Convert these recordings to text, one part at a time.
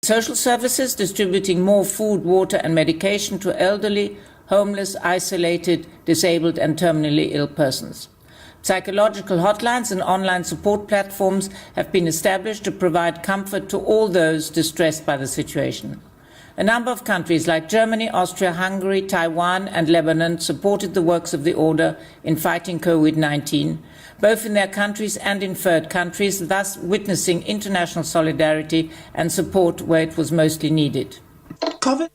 Social services distributing more food, water and medication to elderly, homeless, isolated, disabled and terminally ill persons. Psychological hotlines and online support platforms have been established to provide comfort to all those distressed by the situation. A number of countries like Germany, Austria, Hungary, Taiwan and Lebanon supported the works of the Order in fighting COVID-19, both in their countries and in third countries, thus witnessing international solidarity and support where it was mostly needed. COVID.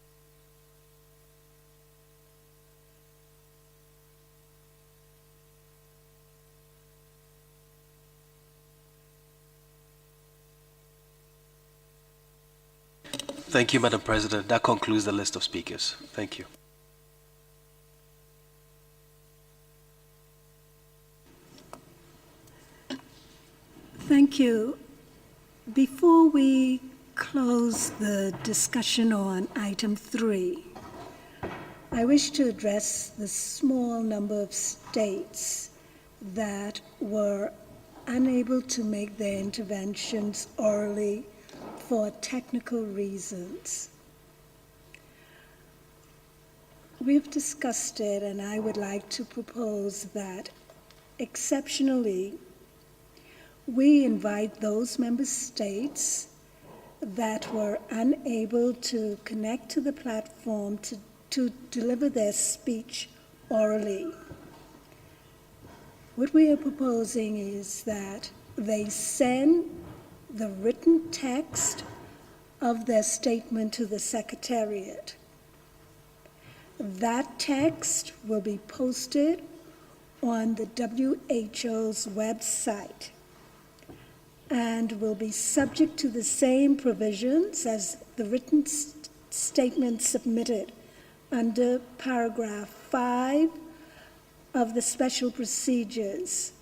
Thank you, Madam President. That concludes the list of speakers. Thank you. Thank you. Before we close the discussion on item 3, I wish to address the small number of states that were unable to make their interventions orally for technical reasons. We've discussed it, and I would like to propose that exceptionally we invite those member states that were unable to connect to the platform to deliver their speech orally. What we are proposing is that they send the written text of their statement to the Secretariat. That text will be posted on the WHO's website and will be subject to the same provisions as the written statement submitted under paragraph 5 of the special procedures,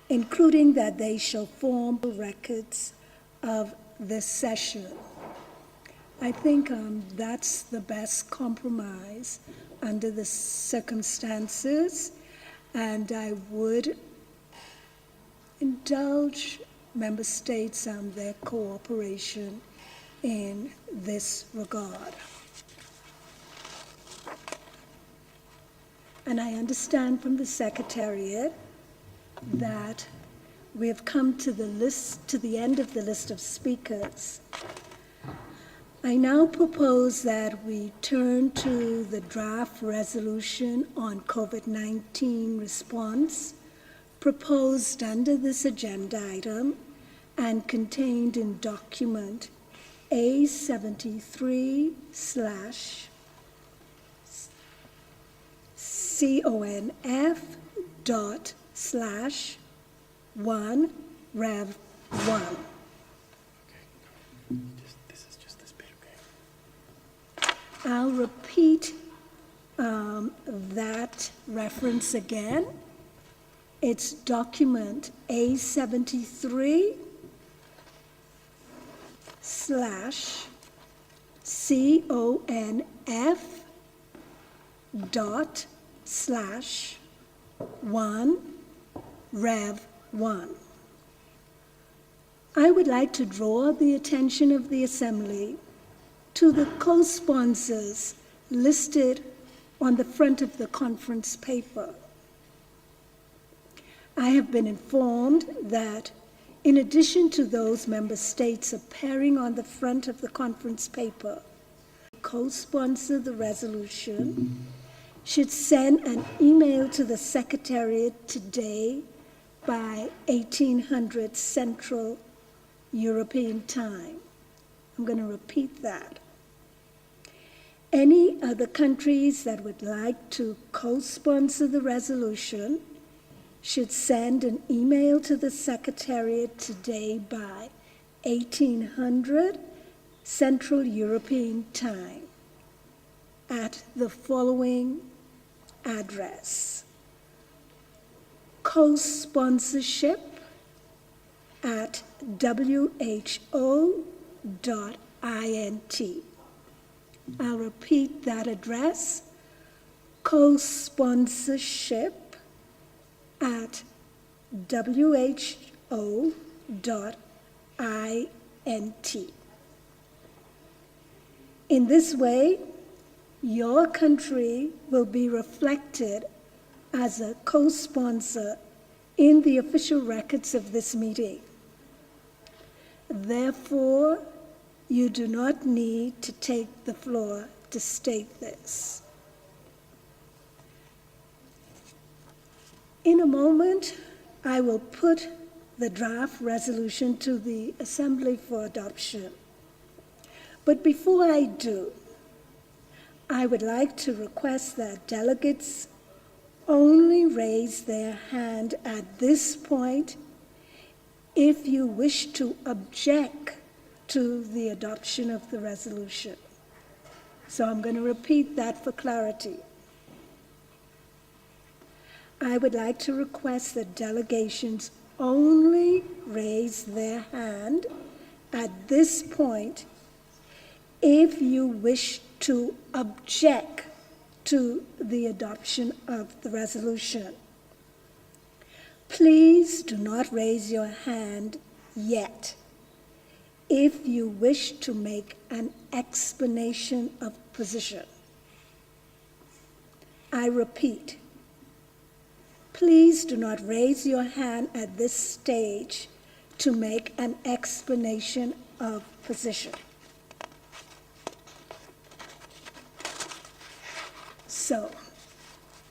including that they shall form records of this session. I think that's the best compromise under the circumstances, and I would indulge member states and their cooperation in this regard. And I understand from the Secretariat that we have come to the end of the list of speakers. I now propose that we turn to the draft resolution on COVID-19 response proposed under this agenda item and contained in document A73/CONF./1 Rev 1. This is just this bit, okay? I'll repeat that reference again. It's document A73/CONF./1 Rev 1. I would like to draw the attention of the Assembly to the co-sponsors listed on the front of the conference paper. I have been informed that in addition to those member states appearing on the front of the conference paper, co-sponsor the resolution should send an email to the Secretariat today by 1800 Central European Time. I'm going to repeat that. Any other countries that would like to co-sponsor the resolution should send an email to the Secretariat today by 1800 Central European Time at the following address: co-sponsorship@who.int. I'll repeat that address: co-sponsorship@who.int. In this way, your country will be reflected as a co-sponsor in the official records of this meeting. Therefore, you do not need to take the floor to state this. In a moment, I will put the draft resolution to the Assembly for adoption. But before I do, I would like to request that delegates only raise their hand at this point if you wish to object to the adoption of the resolution. So I'm going to repeat that for clarity. I would like to request that delegations only raise their hand at this point if you wish to object to the adoption of the resolution. Please do not raise your hand yet if you wish to make an explanation of position. I repeat, please do not raise your hand at this stage to make an explanation of position. So,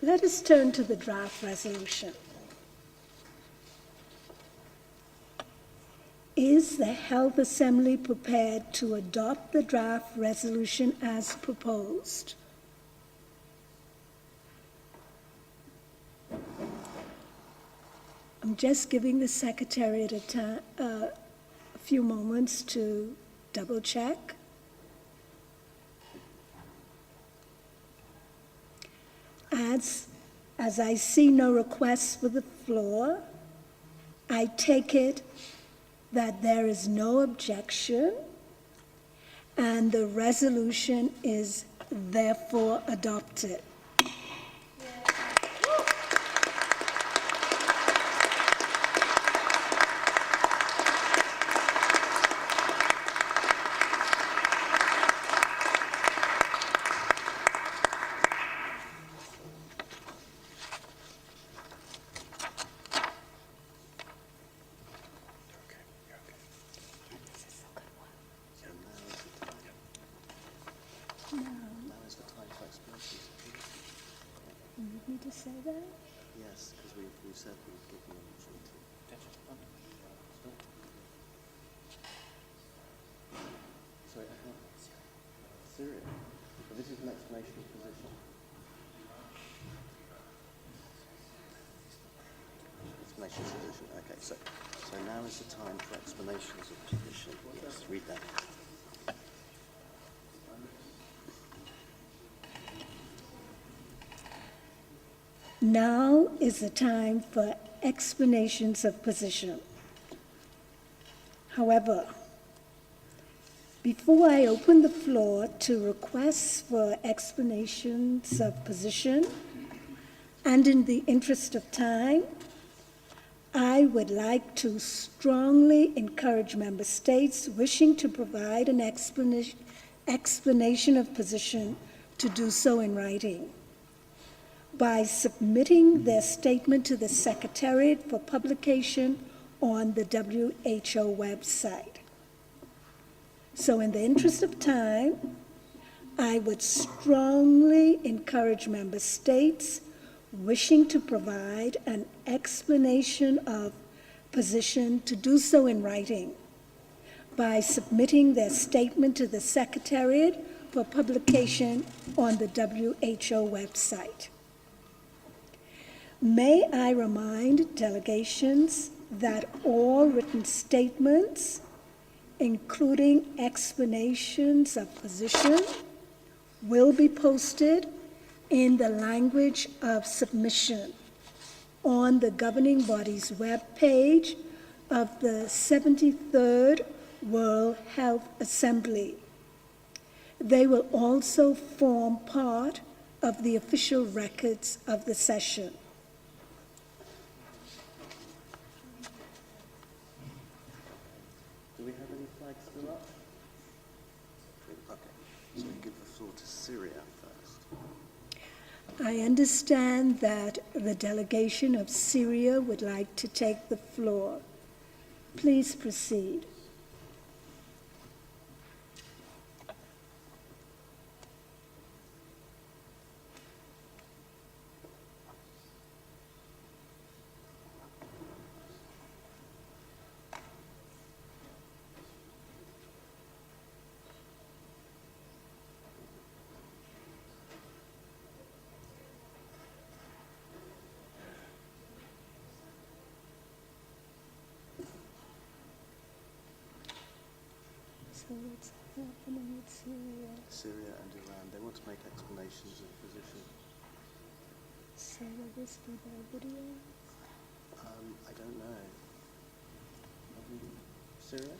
let us turn to the draft resolution. Is the Health Assembly prepared to adopt the draft resolution as proposed? I'm just giving the Secretariat a few moments to double check. As I see no requests for the floor, I take it that there is no objection and the resolution is therefore adopted. Say that? Yes, because we said we would give you an opportunity. Sorry, Syria. But this is an explanation of position. Explanation of position. Okay, so now is the time for explanations of position. Yes, read that. Now is the time for explanations of position. However, before I open the floor to requests for explanations of position, and in the interest of time, I would like to strongly encourage member states wishing to provide an explanation of position to do so in writing by submitting their statement to the Secretariat for publication on the WHO website. So in the interest of time, I would strongly encourage member states wishing to provide an explanation of position to do so in writing by submitting their statement to the Secretariat for publication on the WHO website. May I remind delegations that all written statements, including explanations of position, will be posted in the language of submission on the governing body's webpage of the 73rd World Health Assembly. They will also form part of the official records of the session. Do we have any flags still up? Okay. to Syria first. I understand that the delegation of Syria would like to take the floor. Please proceed. So what's happening with Syria? Syria and Iran, they want to make explanations of the position. So will this be by video? I don't know. Syria?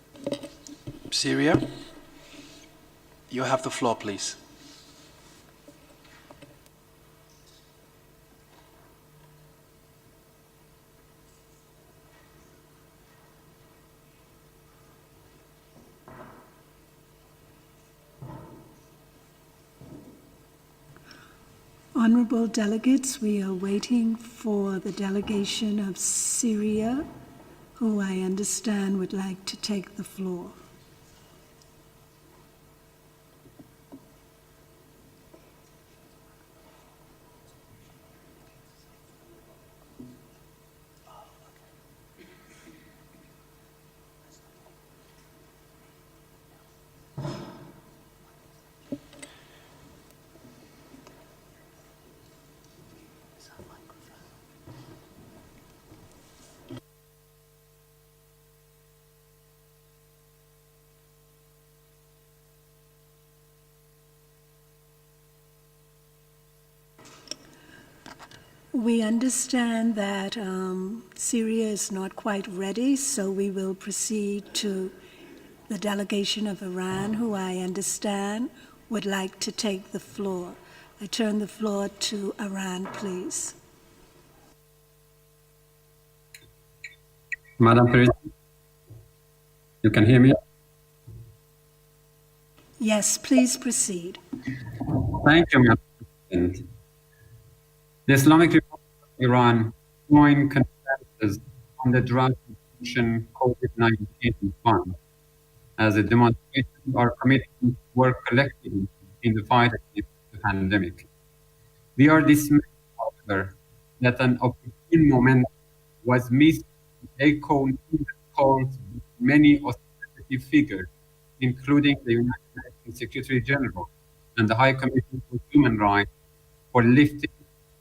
Syria, you have the floor, please. Honorable delegates, we are waiting for the delegation of Syria, who I understand would like to take the floor. We understand that Syria is not quite ready, so we will proceed to the delegation of Iran, who I understand would like to take the floor. I turn the floor to Iran, please. Madam President, you can hear me? Yes, please proceed. Thank you, Madam President. The Islamic Republic of Iran joined consensus on the draft resolution Covid-19 fund as a demonstration of our commitment to work collectively in the fight against the pandemic. We are dismayed, however, that an opportune moment was missed to echo calls by many authoritative figures, including the United Nations Secretary General and the High Commissioner for Human Rights, for lifting